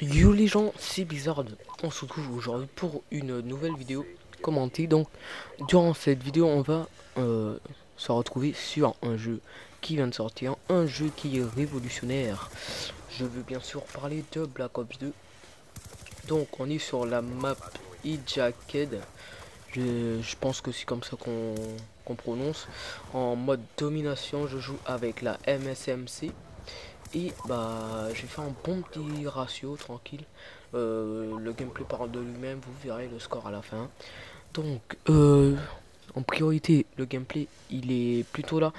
Yo les gens, c'est Blizzard. On se retrouve aujourd'hui pour une nouvelle vidéo commentée. Donc, durant cette vidéo, on va se retrouver sur un jeu qui vient de sortir, un jeu qui est révolutionnaire. Je veux bien sûr parler de Black Ops 2. Donc, on est sur la map Hijacked. Je pense que c'est comme ça qu'on prononce. En mode domination, je joue avec la MSMC. Et bah j'ai fait un bon petit ratio tranquille. Le gameplay parle de lui-même, vous verrez le score à la fin. Donc en priorité le gameplay il est plutôt là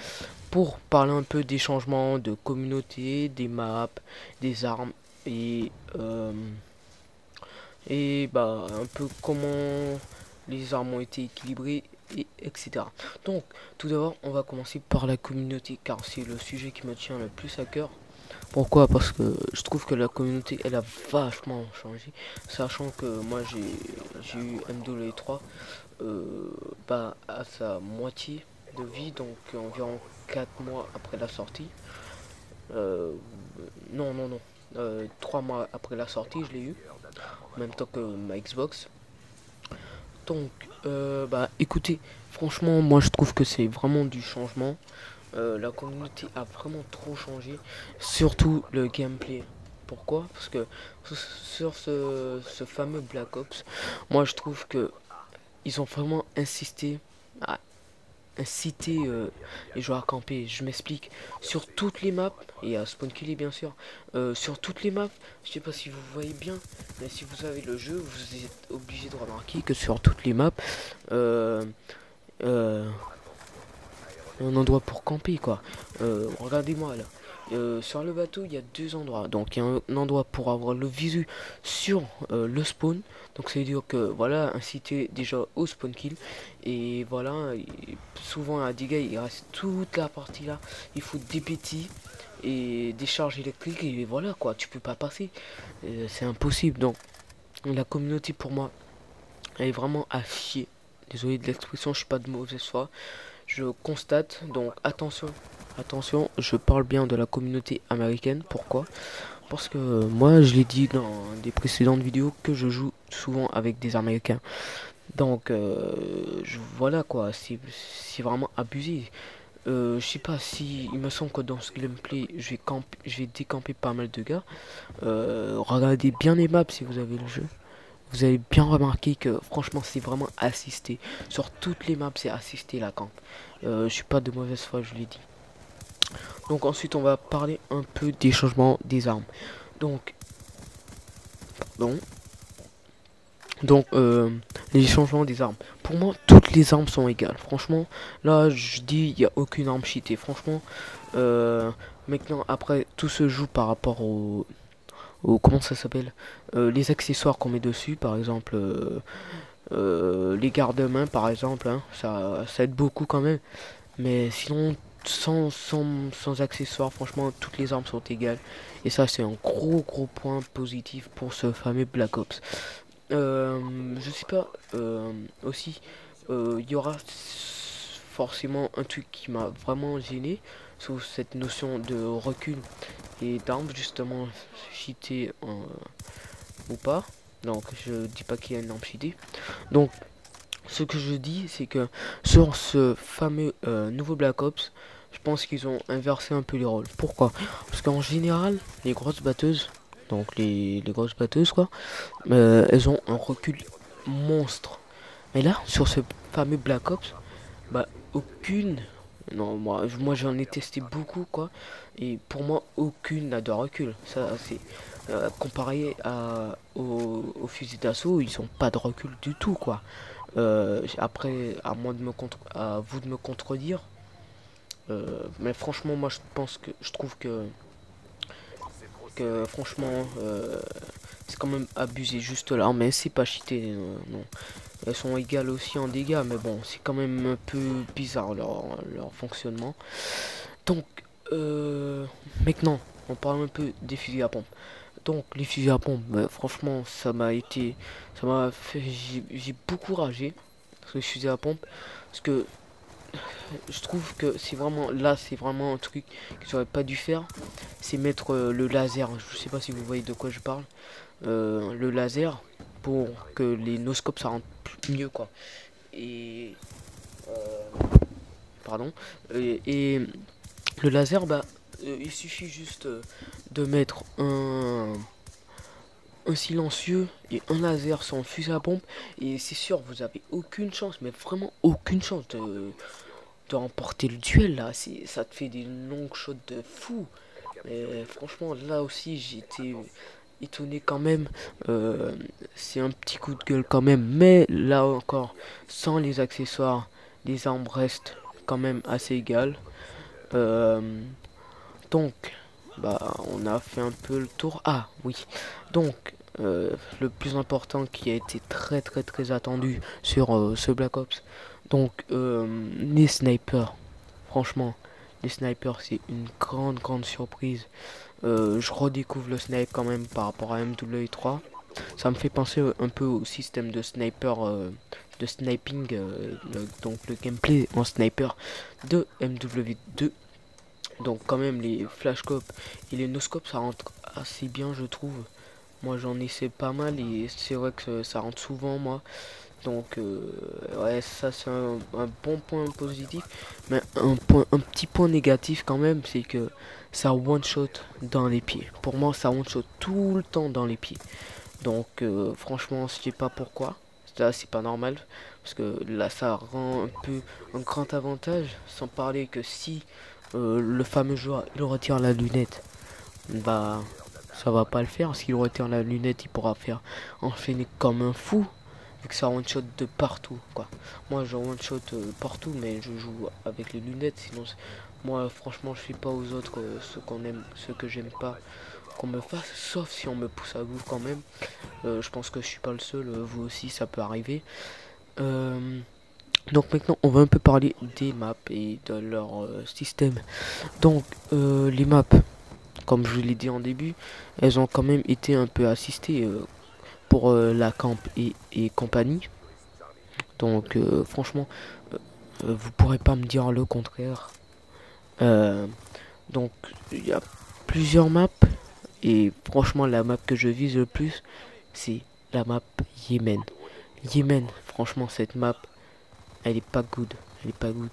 pour parler un peu des changements de communauté, des maps, des armes et bah un peu comment les armes ont été équilibrées et etc. Donc tout d'abord on va commencer par la communauté car c'est le sujet qui me tient le plus à cœur. Pourquoi? Parce que je trouve que la communauté elle a vachement changé, sachant que moi j'ai eu MW3 bah, à sa moitié de vie, donc environ 4 mois après la sortie. Euh, non, 3 mois après la sortie je l'ai eu, en même temps que ma Xbox. Donc bah écoutez, franchement moi je trouve que c'est vraiment du changement. La communauté a vraiment trop changé, surtout le gameplay. Pourquoi? Parce que sur ce fameux Black Ops, moi je trouve que ils ont vraiment insisté à inciter les joueurs à camper. Je m'explique. Sur toutes les maps, et à Spawn Killer bien sûr, sur toutes les maps, je sais pas si vous voyez bien, mais si vous avez le jeu, vous êtes obligé de remarquer que sur toutes les maps, euh, euh, un endroit pour camper quoi. Regardez-moi là. Sur le bateau il y a deux endroits, donc il y a un endroit pour avoir le visu sur le spawn, donc ça veut dire que voilà, inciter déjà au spawn kill, et voilà, souvent à des gars il reste toute la partie là, il faut des petits et des charges électriques et voilà quoi, tu peux pas passer. C'est impossible. Donc la communauté pour moi elle est vraiment à chier, désolé de l'expression, je suis pas de mauvaise foi, je constate. Donc attention, je parle bien de la communauté américaine. Pourquoi? Parce que moi je l'ai dit dans des précédentes vidéos que je joue souvent avec des Américains. Donc voilà quoi, c'est vraiment abusé. Je sais pas, si il me semble que dans ce gameplay je vais décamper pas mal de gars. Regardez bien les maps si vous avez le jeu. Vous avez bien remarqué que franchement c'est vraiment assisté. Sur toutes les maps c'est assisté la camp. Je suis pas de mauvaise foi, je l'ai dit. Donc ensuite on va parler un peu des changements des armes. Donc, pardon. Donc les changements des armes. Pour moi toutes les armes sont égales. Franchement là je dis il n'y a aucune arme cheatée. Franchement maintenant après tout se joue par rapport au comment ça s'appelle, les accessoires qu'on met dessus, par exemple les garde-mains par exemple, hein, ça aide beaucoup quand même, mais sinon sans accessoires franchement toutes les armes sont égales, et ça c'est un gros point positif pour ce fameux Black Ops. Je sais pas, aussi il y aura forcément un truc qui m'a vraiment gêné sous cette notion de recul et d'armes, justement cheaté ou pas. Donc je dis pas qu'il y a une arme cheatée. Donc ce que je dis c'est que sur ce fameux nouveau Black Ops, je pense qu'ils ont inversé un peu les rôles. Pourquoi? Parce qu'en général les grosses batteuses, donc les grosses batteuses quoi, elles ont un recul monstre. Mais là sur ce fameux Black Ops, bah aucune, non, moi j'en ai testé beaucoup quoi, et pour moi aucune n'a de recul. Ça c'est comparé aux fusils d'assaut, ils ont pas de recul du tout quoi. Après à moi de à vous de me contredire, mais franchement moi je pense que je trouve que franchement c'est quand même abusé juste là, mais c'est pas cheaté, non. Elles sont égales aussi en dégâts, mais bon, c'est quand même un peu bizarre leur fonctionnement. Donc, maintenant, on parle un peu des fusils à pompe. Donc, les fusils à pompe, bah, franchement, ça m'a fait, j'ai beaucoup ragé. sur les fusils à pompe, parce que je trouve que c'est vraiment là, c'est vraiment un truc qu'ils auraient pas dû faire, c'est mettre le laser. Je sais pas si vous voyez de quoi je parle. Le laser pour que les noscopes ça rentre mieux quoi. Et pardon. Et le laser, bah, il suffit juste de mettre un silencieux et un laser sur un fusil à pompe et c'est sûr vous avez aucune chance, mais vraiment aucune chance de remporter le duel là. Ça te fait des longues shots de fou. Mais franchement là aussi j'ai été étonné quand même. C'est un petit coup de gueule quand même, mais là encore sans les accessoires les armes restent quand même assez égales. Euh, donc bah on a fait un peu le tour. Ah oui, donc le plus important qui a été très attendu sur ce Black Ops, donc les snipers. Franchement les snipers c'est une grande surprise. Je redécouvre le snipe quand même par rapport à MW3. Ça me fait penser un peu au système de sniper, de sniping, donc le gameplay en sniper de MW2. Donc quand même les flashcopes et les noscopes ça rentre assez bien je trouve. Moi j'en essaie pas mal et c'est vrai que ça rentre souvent moi. Donc ouais ça c'est un bon point positif. Mais un petit point négatif quand même c'est que ça one shot dans les pieds. Pour moi ça one shot tout le temps dans les pieds. Donc franchement je sais pas pourquoi. Ça c'est pas normal. Parce que là ça rend un peu un grand avantage. Sans parler que si le fameux joueur il retire la lunette, bah ça va pas le faire. S'il retire la lunette il pourra faire enchaîner comme un fou. Vu que ça one shot de partout quoi. Moi je one shot partout mais je joue avec les lunettes. Sinon moi franchement je suis pas aux autres ce qu'on aime, ce que j'aime pas qu'on me fasse, sauf si on me pousse à bout quand même. Je pense que je suis pas le seul, vous aussi ça peut arriver. Donc maintenant on va un peu parler des maps et de leur système. Donc les maps, comme je vous l'ai dit en début, elles ont quand même été un peu assistées pour la camp et compagnie. Donc franchement, vous pourrez pas me dire le contraire. Euh, donc il y a plusieurs maps et franchement la map que je vise le plus c'est la map Yémen. Yémen, franchement cette map elle est pas good, elle est pas good.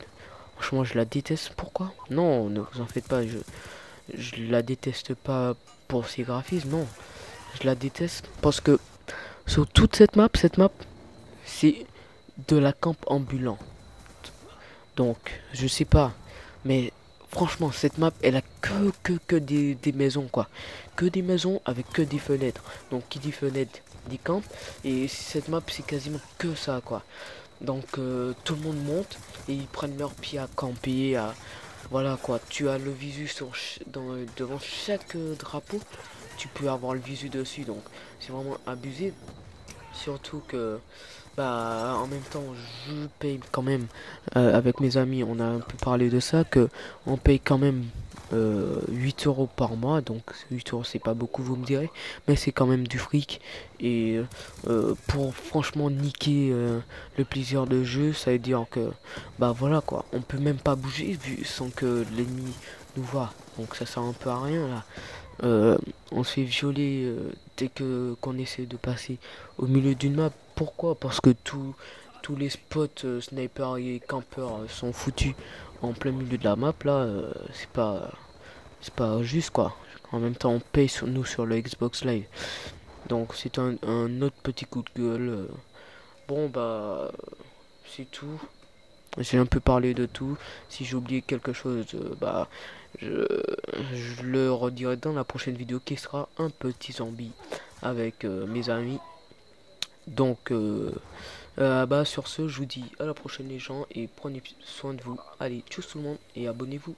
Franchement je la déteste. Pourquoi? Non, ne vous en faites pas, je la déteste pas pour ses graphismes, non. Je la déteste parce que sur toute cette map c'est de la camp ambulant. Donc je sais pas, mais franchement cette map elle a que des maisons quoi, que des maisons avec que des fenêtres. Donc qui dit fenêtre dit camp, et cette map c'est quasiment que ça quoi. Donc tout le monde monte et ils prennent leur pied à camper, à voilà quoi. Tu as le visu devant chaque drapeau, tu peux avoir le visu dessus, donc c'est vraiment abusé. Surtout que bah en même temps je paye quand même avec mes amis, on a un peu parlé de ça, que on paye quand même 8 euros par mois. Donc 8 euros c'est pas beaucoup vous me direz, mais c'est quand même du fric. Et pour franchement niquer le plaisir de jeu, ça veut dire que bah voilà quoi, on peut même pas bouger vu sans que l'ennemi nous voit. Donc ça sert un peu à rien là. On se fait violer dès que qu'on essaie de passer au milieu d'une map. Pourquoi? Parce que tous les spots sniper et campeurs sont foutus en plein milieu de la map là. C'est pas juste quoi. En même temps on paye sur nous sur le Xbox Live. Donc c'est un autre petit coup de gueule. Bon bah c'est tout. J'ai un peu parlé de tout. Si j'ai oublié quelque chose, bah je, je le redirai dans la prochaine vidéo qui sera un petit zombie avec mes amis. Donc bah sur ce, je vous dis à la prochaine les gens et prenez soin de vous. Allez, tchuss tout le monde et abonnez-vous.